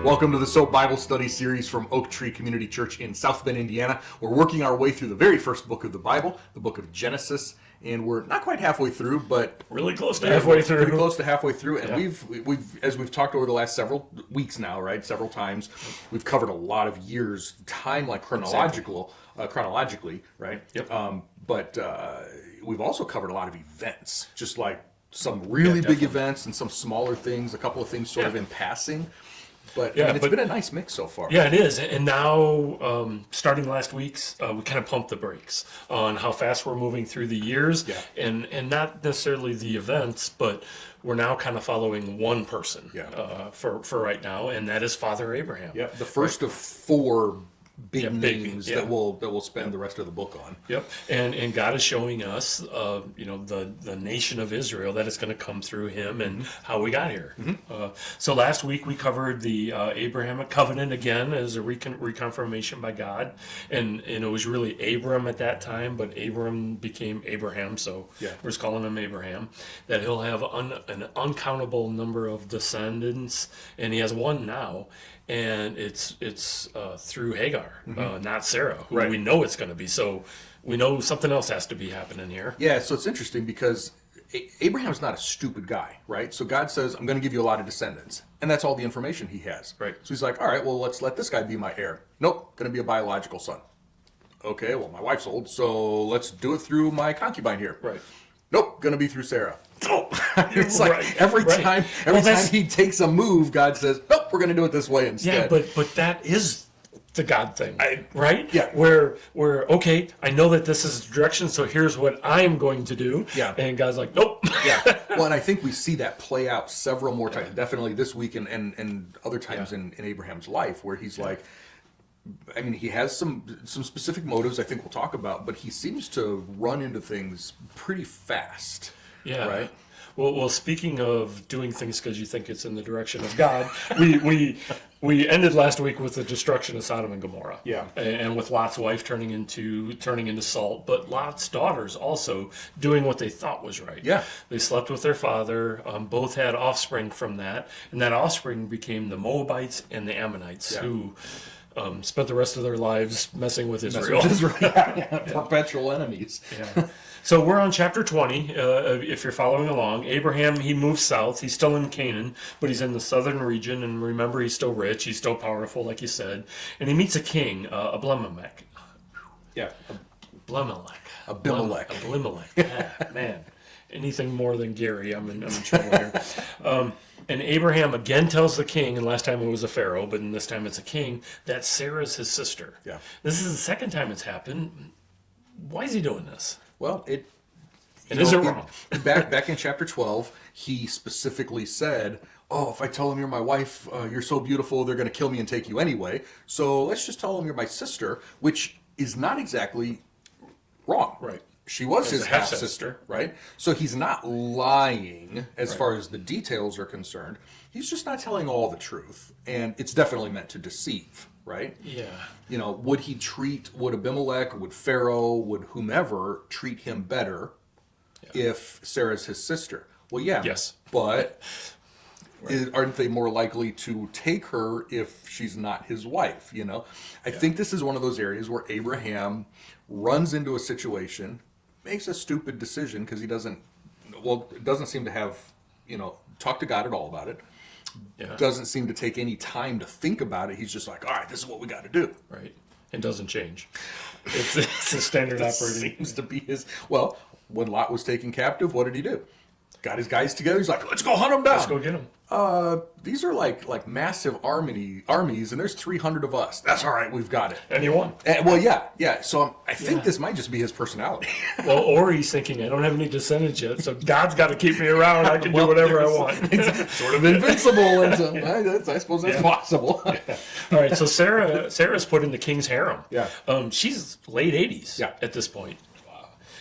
Welcome to the S.O.A.P Bible Study Series from Oak Tree Community Church in South Bend, Indiana. We're working our way through the very first book of the Bible, the book of Genesis, and we're not quite halfway through, but really close to halfway through. Pretty close to halfway through, and Yeah. we've as we've talked over the last several weeks now, right? Several times, we've covered a lot of years, time like chronologically, right? Yep. But we've also covered a lot of events, just like some really big events and some smaller things, a couple of things sort of in passing. But, I mean, it's been a nice mix so far. Yeah, it is. And now, starting last week's, we kind of pumped the brakes on how fast we're moving through the years. Yeah. And not necessarily the events, but we're now kind of following one person for right now, and that is Father Abraham. Yeah, the first of four big names yeah. that we'll spend the rest of the book on. Yep, and God is showing us, the nation of Israel, that it's going to come through him and how we got here. So last week we covered the Abrahamic covenant again as a reconfirmation by God, and it was really Abram at that time, but Abram became Abraham, so we're just calling him Abraham. That he'll have an uncountable number of descendants, and he has one now. And it's through Hagar, not Sarah, who we know it's going to be. So we know something else has to be happening here. Yeah, so it's interesting because Abraham's not a stupid guy, right? So God says, I'm going to give you a lot of descendants. And that's all the information he has. Right. So he's like, all right, well, let's let this guy be my heir. Nope, going to be a biological son. Okay, well, my wife's old, so let's do it through my concubine here. Right. Nope, going to be through Sarah. Oh, it's like every time he takes a move, God says, nope, we're going to do it this way instead. Yeah, but that is the God thing, right? Yeah. Where okay, I know that this is the direction, so here's what I'm going to do. Yeah. And God's like, nope. Yeah. Well, and I think we see that play out several more times, definitely this week and other times in Abraham's life, where he's like, I mean, he has some specific motives I think we'll talk about, but he seems to run into things pretty fast. Yeah. Right. Well, speaking of doing things because you think it's in the direction of God, we ended last week with the destruction of Sodom and Gomorrah. Yeah. And with Lot's wife turning into salt, but Lot's daughters also doing what they thought was right. Yeah. They slept with their father. Both had offspring from that, and that offspring became the Moabites and the Ammonites, who spent the rest of their lives messing with Israel. Perpetual enemies. Yeah. So we're on chapter 20, if you're following along. Abraham, he moves south. He's still in Canaan, but he's in the southern region. And remember, he's still rich. He's still powerful, like you said. And he meets a king, Abimelech. Yeah. Abimelech. Yeah, man. Anything more than Gary, I'm in trouble here. And Abraham again tells the king, and last time it was a pharaoh, but this time it's a king, that Sarah's his sister. Yeah. This is the second time it's happened. Why is he doing this? Well, is it wrong? back in chapter 12, he specifically said, oh, if I tell them you're my wife, you're so beautiful, they're going to kill me and take you anyway. So let's just tell them you're my sister, which is not exactly wrong. Right. She was his half-sister, right? So he's not lying as far as the details are concerned. He's just not telling all the truth. And it's definitely meant to deceive, right? Yeah. You know, would Abimelech, would Pharaoh, would whomever treat him better if Sarah's his sister? Well, yeah. Yes. But aren't they more likely to take her if she's not his wife, you know? I think this is one of those areas where Abraham runs into a situation, makes a stupid decision because he doesn't seem to have, talked to God at all about it. Yeah. Doesn't seem to take any time to think about it. He's just like, all right, this is what we got to do. Right. It doesn't change. It's a standard operating. Seems to be his. Well, when Lot was taken captive, what did he do? Got his guys together. He's like, let's go hunt them down. Let's go get them. These are like massive armies, and there's 300 of us. That's all right. We've got it. And he won. Well, yeah. So I think this might just be his personality. Well, or he's thinking, I don't have any descendants yet, so God's got to keep me around. I can do whatever I want. Sort of invincible. And I suppose that's possible. Yeah. All right. So Sarah's put in the king's harem. Yeah. She's late 80s at this point.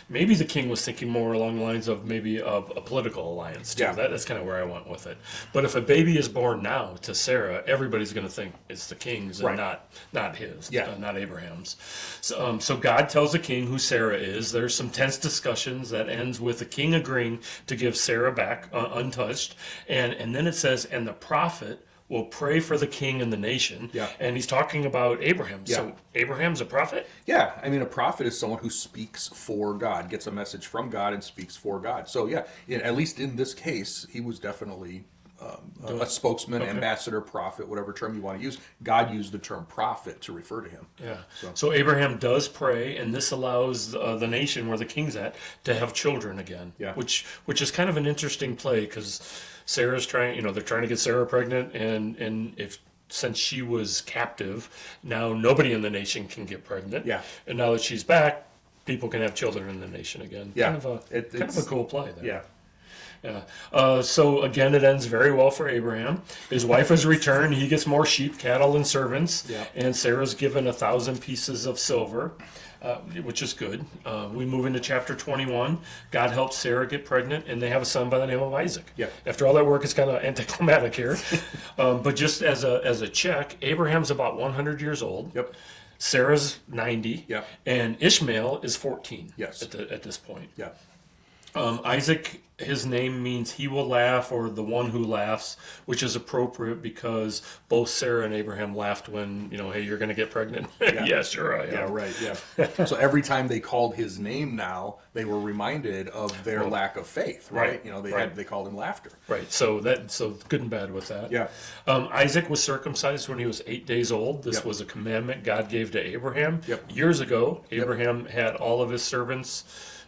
Maybe the king was thinking more along the lines of maybe of a political alliance, too. Yeah. That's kind of where I went with it. But if a baby is born now to Sarah, everybody's going to think it's the king's and not his, not Abraham's. So God tells the king who Sarah is. There's some tense discussions that ends with the king agreeing to give Sarah back untouched. And then it says, and the prophet will pray for the king and the nation. Yeah. And he's talking about Abraham. Yeah. So Abraham's a prophet? Yeah, I mean, a prophet is someone who speaks for God, gets a message from God and speaks for God. So yeah, at least in this case, he was definitely a spokesman, ambassador, prophet, whatever term you want to use. God used the term prophet to refer to him. Yeah. So Abraham does pray, and this allows the nation where the king's at to have children again. Yeah. Which is kind of an interesting play, because Sarah's trying, they're trying to get Sarah pregnant, and since she was captive, now nobody in the nation can get pregnant. Yeah. And now that she's back, people can have children in the nation again. Yeah. Kind of a cool play there. Yeah. Yeah. So again, it ends very well for Abraham. His wife has returned. He gets more sheep, cattle, and servants. Yeah. And Sarah's given 1,000 pieces of silver, which is good. We move into chapter 21. God helps Sarah get pregnant, and they have a son by the name of Isaac. Yeah. After all that work, it's kind of anticlimactic here. But just as a check, Abraham's about 100 years old. Yep. Sarah's 90. Yep. And Ishmael is 14. Yes. At this point. Yeah. Isaac, his name means he will laugh, or the one who laughs, which is appropriate because both Sarah and Abraham laughed when, hey, you're going to get pregnant. Yeah, sure I am. Yeah, right, yeah. So every time they called his name now, they were reminded of their lack of faith, right? Right. They called him laughter. Right, so good and bad with that. Yeah. Isaac was circumcised when he was 8 days old. This Yep. was a commandment God gave to Abraham. Yep. Years ago, Abraham had all of his servants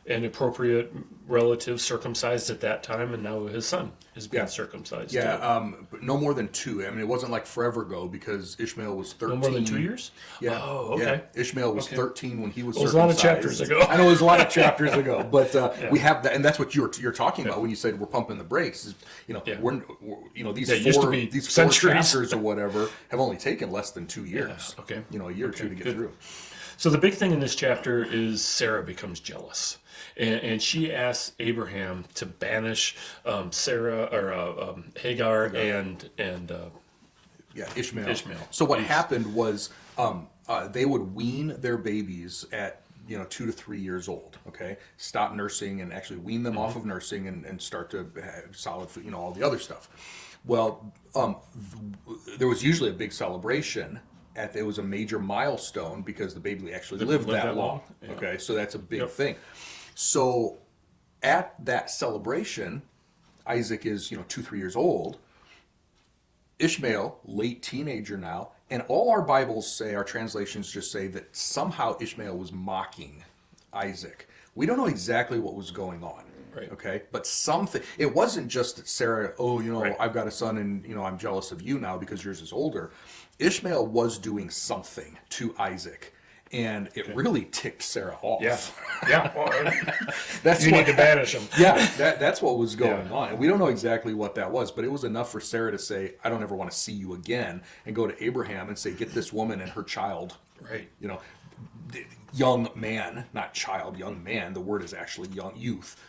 and appropriate relatives circumcised at that time, and now his son is being circumcised. Yeah, too. but no more than 2. I mean, it wasn't like forever ago because Ishmael was 13. No more than 2 years? Yeah. Oh, okay. Yeah. Ishmael was 13 when he was It was circumcised. a lot of chapters ago. I know it was a lot of chapters ago, but we have that, and that's what you're talking about when you said we're pumping the brakes. Is, we're these Yeah, it used to four be these 4 centuries. chapters or whatever have only taken less than 2 years. Yeah, okay. A year or two to get through. So the big thing in this chapter is Sarah becomes jealous. And she asks Abraham to banish Sarah or Hagar and Ishmael. Ishmael. So what happened was they would wean their babies at 2 to 3 years old. Okay, stop nursing and actually wean them off of nursing and start to have solid food. All the other stuff. Well, there was usually a big celebration. It was a major milestone because the baby actually lived that long. Yeah. Okay, so that's a big thing. So at that celebration, Isaac is 2-3 years old. Ishmael, late teenager now, and all our Bibles say, our translations just say that somehow Ishmael was mocking Isaac. We don't know exactly what was going on. Right. Okay, but something. It wasn't just that Sarah, Right. I've got a son and I'm jealous of you now because yours is older. Ishmael was doing something to Isaac, and it really ticked Sarah off. Yeah. Well, That's you what need to banish him. Yeah, that's what was going on. And we don't know exactly what that was, but it was enough for Sarah to say, I don't ever want to see you again, and go to Abraham and say, get this woman and her child. Right. Young man, not child, young man. The word is actually young youth.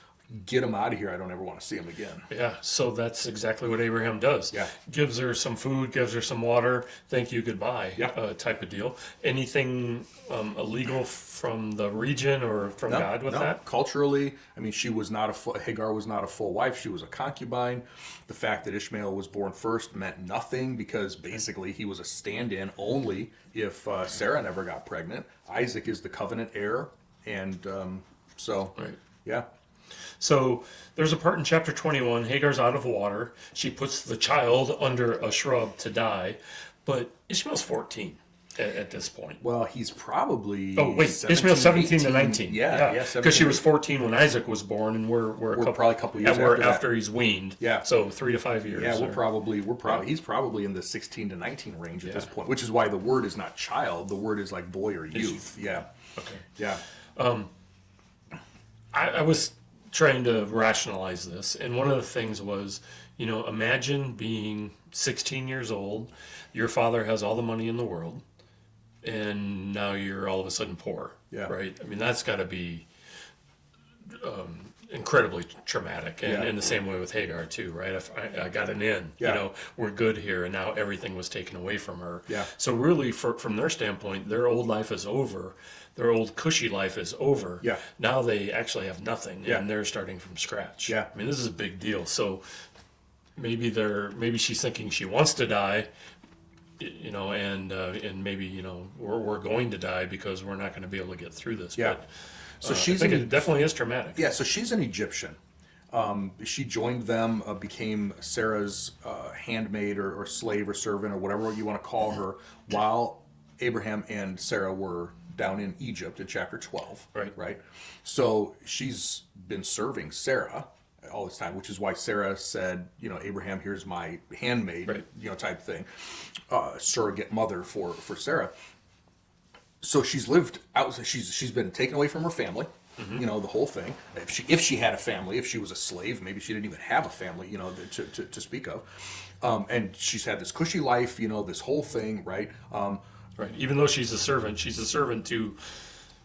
Get him out of here. I don't ever want to see him again. Yeah, so that's exactly what Abraham does. Yeah. Gives her some food, gives her some water, thank you, goodbye, type of deal. Anything illegal from the region or from God with that? Culturally, I mean, Hagar was not a full wife. She was a concubine. The fact that Ishmael was born first meant nothing because basically he was a stand-in only if Sarah never got pregnant. Isaac is the covenant heir, and yeah. So there's a part in chapter 21, Hagar's out of water. She puts the child under a shrub to die, but Ishmael's 14 at this point. Well, he's probably. Oh, wait, Ishmael's 17 to 19. Yeah. Because she was 14 when Isaac was born, and we're probably a couple years after he's weaned. Yeah. So 3 to 5 years. Yeah, he's probably in the 16 to 19 range at this point, which is why the word is not child. The word is like boy or youth. Yeah. Okay. Yeah. I was trying to rationalize this, and one of the things was, imagine being 16 years old, your father has all the money in the world, and now you're all of a sudden poor. Yeah. Right? I mean, that's got to be incredibly traumatic, and in the same way with Hagar too, right? If I got an in, we're good here, and now everything was taken away from her. Yeah. So really, from their standpoint, their old life is over. Their old cushy life is over. Yeah. Now they actually have nothing, Yeah. and they're starting from scratch. Yeah. I mean, this is a big deal. So maybe she's thinking she wants to die, and maybe we're going to die because we're not going to be able to get through this. Yeah. But, So I think it definitely is traumatic. Yeah, so she's an Egyptian. She joined them, became Sarah's handmaid or slave or servant or whatever you want to call her, while Abraham and Sarah were down in Egypt in chapter 12. Right. So she's been serving Sarah all this time, which is why Sarah said, Abraham, here's my handmaid, type thing, surrogate mother for Sarah. So she's lived out. She's been taken away from her family. The whole thing. If she had a family, if she was a slave, maybe she didn't even have a family, to speak of. And she's had this cushy life, this whole thing, right? Right. Even though she's a servant to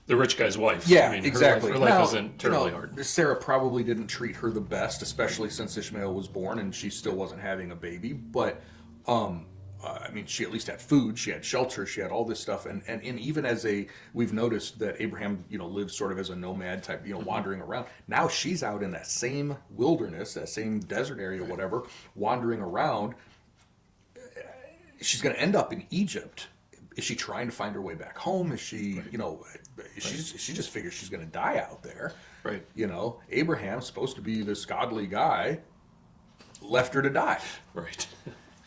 the rich guy's wife. Yeah, her exactly. Life isn't terribly hard. Sarah probably didn't treat her the best, especially since Ishmael was born and she still wasn't having a baby. But she at least had food, she had shelter, she had all this stuff, and even we've noticed that Abraham, lives sort of as a nomad type, wandering around. Now she's out in that same wilderness, that same desert area, whatever, wandering around. She's going to end up in Egypt. Is she trying to find her way back home? Is she, she just figures she's going to die out there. Right. Abraham's supposed to be this godly guy, left her to die. Right.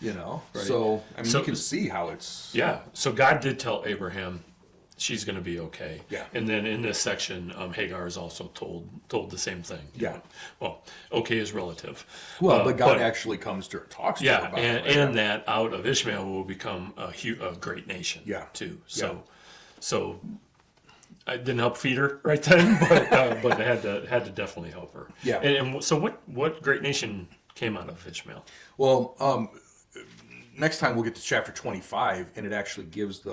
Right. So you can see how it's... Yeah, so God did tell Abraham she's going to be okay. Yeah. And then in this section, Hagar is also told the same thing. Yeah. Well, okay is relative. Well, but God actually comes to her, talks to her about it. Yeah, and that out of Ishmael will become a great nation. Yeah. Too. So I didn't help feed her right then, but I had to definitely help her. Yeah. And so what great nation came out of Ishmael? Well, next time we'll get to chapter 25, and it actually gives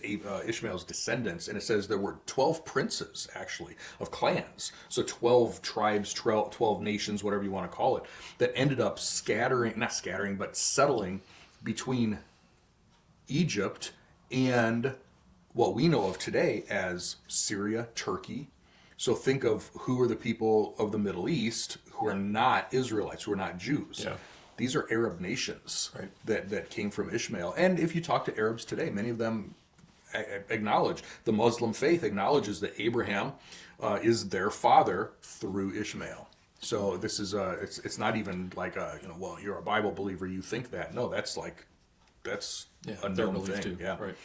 Ishmael's descendants, and it says there were 12 princes, actually, of clans. So 12 tribes, 12 nations, whatever you want to call it, that ended up settling between Egypt and what we know of today as Syria, Turkey. So think of who are the people of the Middle East who are not Israelites, who are not Jews. Yeah. These are Arab nations that came from Ishmael. And if you talk to Arabs today, many of them acknowledge, the Muslim faith acknowledges that Abraham is their father through Ishmael. So this is it's not even like well, you're a Bible believer, you think that. No, that's a known thing. Too. Yeah. Right.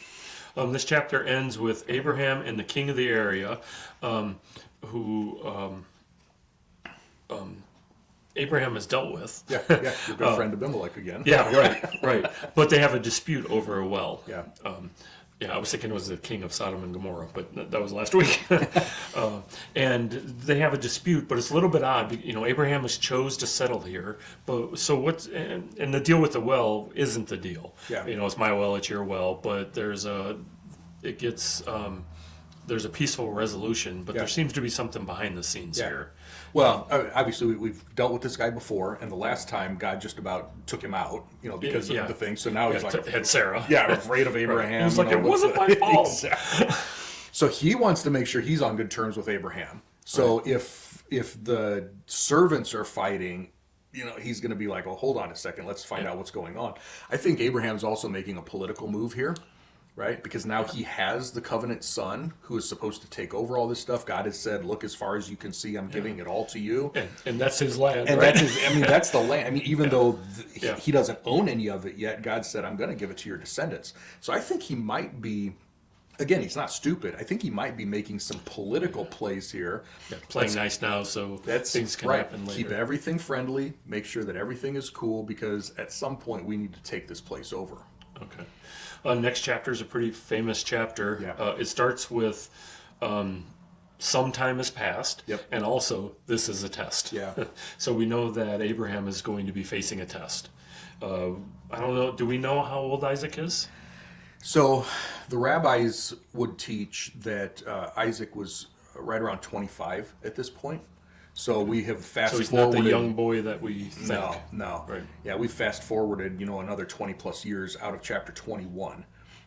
This chapter ends with Abraham and the king of the area, who Abraham has dealt with. Yeah, your good friend Abimelech again. Yeah, right. But they have a dispute over a well. Yeah. I was thinking it was the king of Sodom and Gomorrah, but that was last week. And they have a dispute, but it's a little bit odd. Abraham has chose to settle here, but so and the deal with the well isn't the deal. Yeah. It's my well, it's your well, but there's a peaceful resolution, but there seems to be something behind the scenes here. Well, obviously we've dealt with this guy before, and the last time God just about took him out, because of the thing. So now he's like, had Sarah. Yeah, afraid of Abraham. He's like, it wasn't my fault. Exactly. So he wants to make sure he's on good terms with Abraham. So if the servants are fighting, he's going to be like, well, hold on a second, let's find out what's going on. I think Abraham's also making a political move here. Right? Because now he has the covenant son who is supposed to take over all this stuff. God has said, look, as far as you can see, I'm giving it all to you. And that's his land. And right? that's the land. Even though he doesn't own any of it yet, God said, I'm going to give it to your descendants. So I think he might be, again, he's not stupid. I think he might be making some political plays here. Yeah, playing nice now so things can happen later. Keep everything friendly. Make sure that everything is cool, because at some point we need to take this place over. Okay. Next chapter is a pretty famous chapter. Yeah. It starts with some time has passed, and also this is a test. Yeah. So we know that Abraham is going to be facing a test. I don't know. Do we know how old Isaac is? So the rabbis would teach that Isaac was right around 25 at this point. So we have fast forwarded. So he's not the young boy that we think. No. Right. Yeah, we fast forwarded, another 20 plus years out of chapter 21.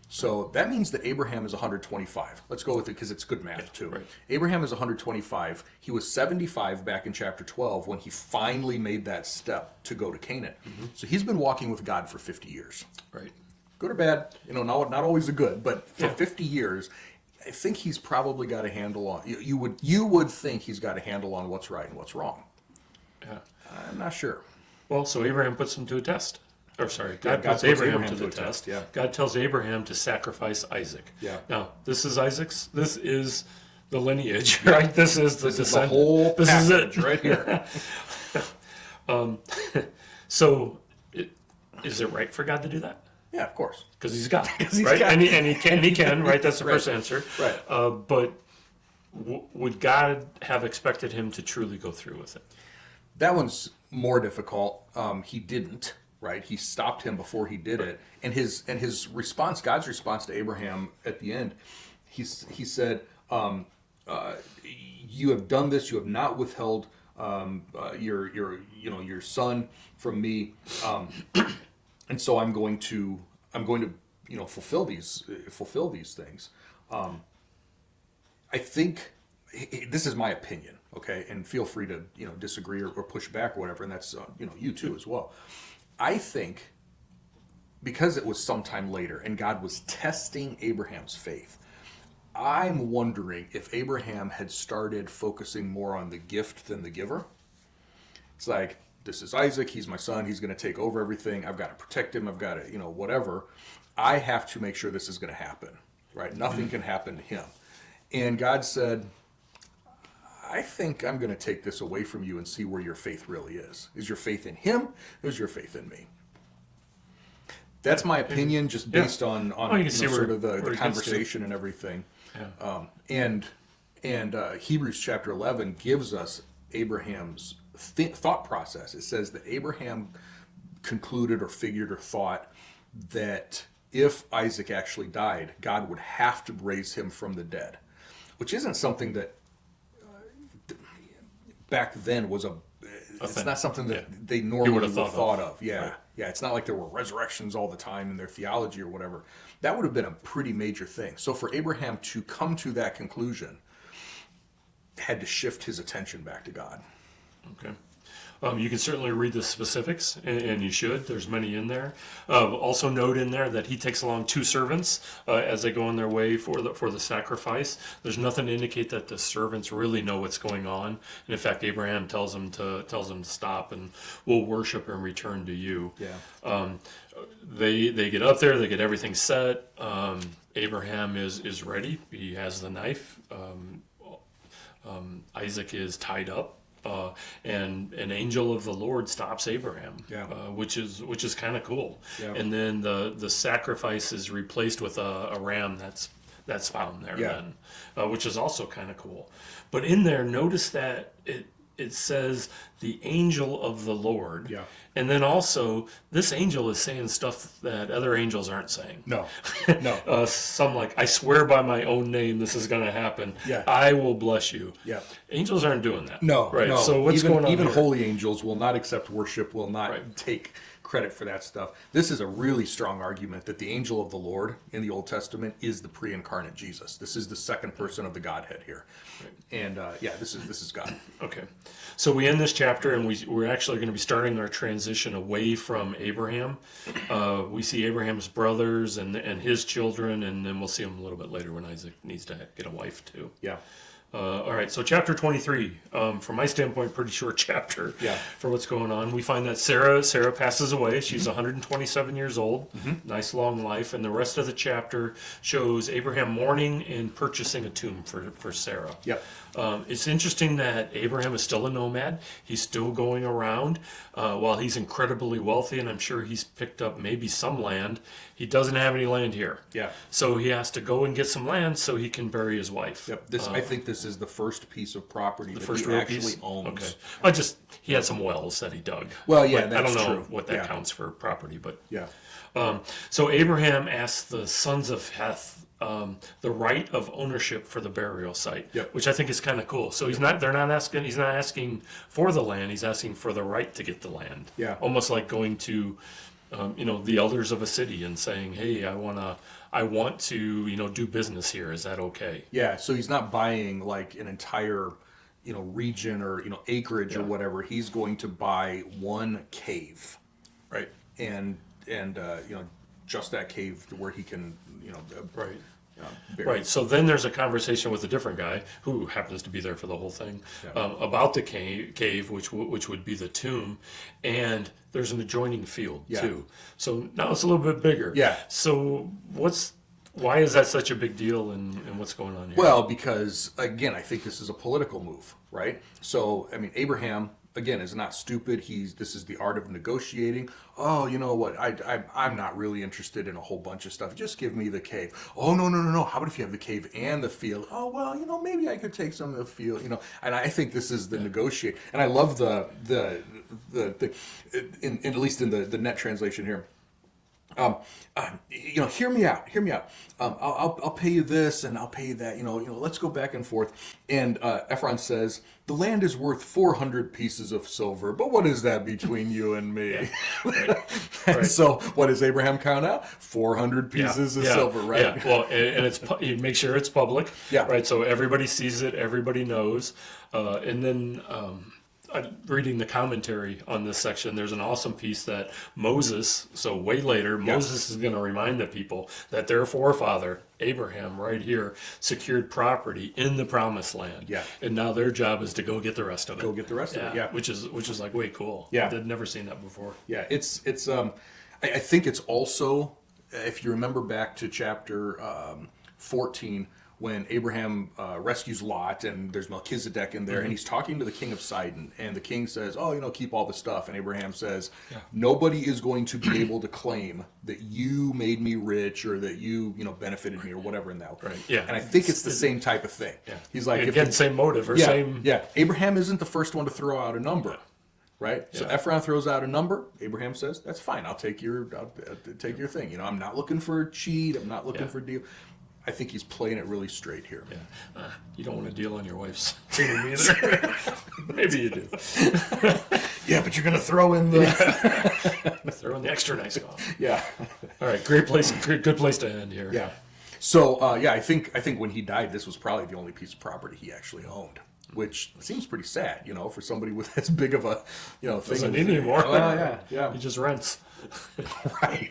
So that means that Abraham is 125. Let's go with it because it's good math too. right. Abraham is 125. He was 75 back in chapter 12 when he finally made that step to go to Canaan. So he's been walking with God for 50 years. Right. Good or bad, not always a good, but for Yeah. 50 years, I think he's probably got a handle on. You would think he's got a handle on what's right and what's wrong. Yeah. I'm not sure. Well, so Abraham puts him to a test. Or sorry, God God puts puts Abraham Abraham to the to a test. test, yeah. God tells Abraham to sacrifice Isaac. Yeah. Now, this is Isaac's. This is the lineage, right? This is the This is descent. the whole This is package it right here. So, is it right for God to do that? Yeah, of course. Because he's God, he's right? God. And he can, right? That's the first answer. Right. But would God have expected him to truly go through with it? That one's more difficult. He didn't, right? He stopped him before he did it. And his response, God's response to Abraham at the end, he said, "You have done this. You have not withheld your son from me, and so I'm going to fulfill these things." I think this is my opinion, okay, and feel free to disagree or push back or whatever, and that's you too as well. I think because it was sometime later and God was testing Abraham's faith, I'm wondering if Abraham had started focusing more on the gift than the giver. It's like, this is Isaac, he's my son, he's going to take over everything, I've got to protect him, I've got to whatever. I have to make sure this is going to happen, right? Nothing can happen to him. And God said, I think I'm going to take this away from you and see where your faith really is. Is your faith in him? Or is your faith in me? That's my opinion, just based on you can see sort of where the it gets conversation and everything. Yeah. And Hebrews chapter 11 gives us Abraham's thought process. It says that Abraham concluded or figured or thought that if Isaac actually died, God would have to raise him from the dead, which isn't something that back then was it's thing. not something that Yeah. they normally would would've have thought thought of. Yeah. Right. Yeah. It's not like there were resurrections all the time in their theology or whatever. That would have been a pretty major thing. So for Abraham to come to that conclusion, had to shift his attention back to God. Okay. You can certainly read the specifics, and you should. There's many in there. Also note in there that he takes along 2 servants as they go on their way for the sacrifice. There's nothing to indicate that the servants really know what's going on. And in fact, Abraham tells them to stop, and we'll worship and return to you. Yeah. They get up there. They get everything set. Abraham is ready. He has the knife. Isaac is tied up. And an angel of the Lord stops Abraham, which is kind of cool. Yeah. And then the sacrifice is replaced with a ram that's found there then, which is also kind of cool. But in there, notice that it says the angel of the Lord. Yeah. And then also, this angel is saying stuff that other angels aren't saying. No. Some like, I swear by my own name this is going to happen. Yeah. I will bless you. Yeah. Angels aren't doing that. No. Right. No. So what's going on Even here? holy angels will not accept worship, will not Right. take credit for that stuff. This is a really strong argument that the angel of the Lord in the Old Testament is the pre-incarnate Jesus. This is the second person of the Godhead here. Right. And this is God. Okay. So we end this chapter, and we're actually going to be starting our transition away from Abraham. We see Abraham's brothers and his children, and then we'll see them a little bit later when Isaac needs to get a wife too. Yeah. All right, so chapter 23, from my standpoint, pretty short chapter for what's going on. We find that Sarah passes away. She's 127 years old, nice long life, and the rest of the chapter shows Abraham mourning and purchasing a tomb for Sarah. Yep. It's interesting that Abraham is still a nomad. He's still going around. While he's incredibly wealthy, and I'm sure he's picked up maybe some land, he doesn't have any land here. Yeah. So he has to go and get some land so he can bury his wife. Yep. I think this is the first piece of property that First he real actually piece? owns. Okay. He had some wells that he dug. Well, yeah, But that's I don't know true. what that Yeah. counts for property, but Yeah. so Abraham asked the sons of Heth the right of ownership for the burial site, which I think is kind of cool. So he's not asking for the land. He's asking for the right to get the land. Yeah. Almost like going to the elders of a city and saying, hey, I want to, do business here. Is that okay? Yeah, so he's not buying like an entire, region or, acreage or Yeah. whatever. He's going to buy one cave Right. and just that cave to where he can, Right. bury. Right. So then there's a conversation with a different guy who happens to be there for the whole thing about the cave, which would be the tomb, and there's an adjoining field Yeah. too. So now it's a little bit bigger. Yeah. So why is that such a big deal, and what's going on here? Well, because again, I think this is a political move, right? So, I mean, Abraham again is not stupid. This is the art of negotiating. Oh, you know what? I'm not really interested in a whole bunch of stuff. Just give me the cave. Oh, no. How about if you have the cave and the field? Oh, well, maybe I could take some of the field. And I think this is the negotiate. And I love the at least in the net translation here. Hear me out. I'll pay you this and I'll pay you that. Let's go back and forth. And Ephron says, the land is worth 400 pieces of silver, but what is that between you and me? And so what does Abraham count out? 400 pieces of silver, right? Yeah. Well, and you make sure it's public. Yeah. Right. So everybody sees it. Everybody knows. And then. Reading the commentary on this section, there's an awesome piece that Moses, so way later, Moses is going to remind the people that their forefather, Abraham, right here, secured property in the promised land. Yeah. And now their job is to go get the rest of it. Go get the rest of it, yeah. Which is like way cool. Yeah. I'd never seen that before. Yeah, it's I think it's also, if you remember back to chapter 14, when Abraham rescues Lot and there's Melchizedek in there, and he's talking to the king of Sidon, and the king says, oh, keep all the stuff. And Abraham says, nobody is going to be able to claim that you made me rich or that you, benefited me or whatever in that. Right. Yeah. And I think it's the same type of thing. Yeah. He's like, again, same motive or same. Yeah. Abraham isn't the first one to throw out a number. Yeah. Right. So Yeah. Ephron throws out a number. Abraham says, "That's fine. I'll take your thing. I'm not looking for a cheat. I'm not looking for a deal." I think he's playing it really straight here. Yeah. You don't want to deal on your wife's freedom either. Maybe you do. Yeah, but you're gonna throw in the Throw in the extra nice off. yeah. All right, good place to end here. Yeah. So I think when he died, this was probably the only piece of property he actually owned, which seems pretty sad, for somebody with as big of a thing. Doesn't need anymore. Oh, yeah. He just rents. Right.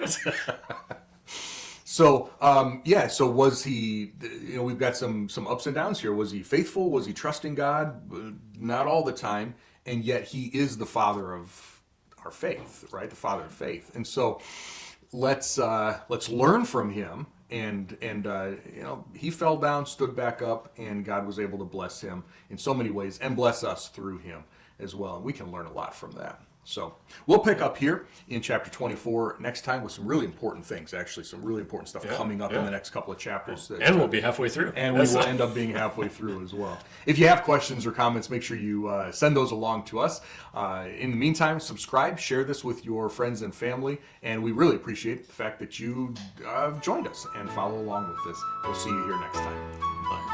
So, so was he, we've got some ups and downs here. Was he faithful? Was he trusting God? Not all the time. And yet he is the father of our faith, right? The father of faith. And so let's learn from him. And he fell down, stood back up, and God was able to bless him in so many ways and bless us through him as well. And we can learn a lot from that. So we'll pick up here in chapter 24 next time with some really important things, actually, some really important stuff coming up in the next couple of chapters. And we'll be halfway through. And we will end up being halfway through as well. If you have questions or comments, make sure you send those along to us. In the meantime, subscribe, share this with your friends and family, and we really appreciate the fact that you joined us and follow along with this. We'll see you here next time. Bye.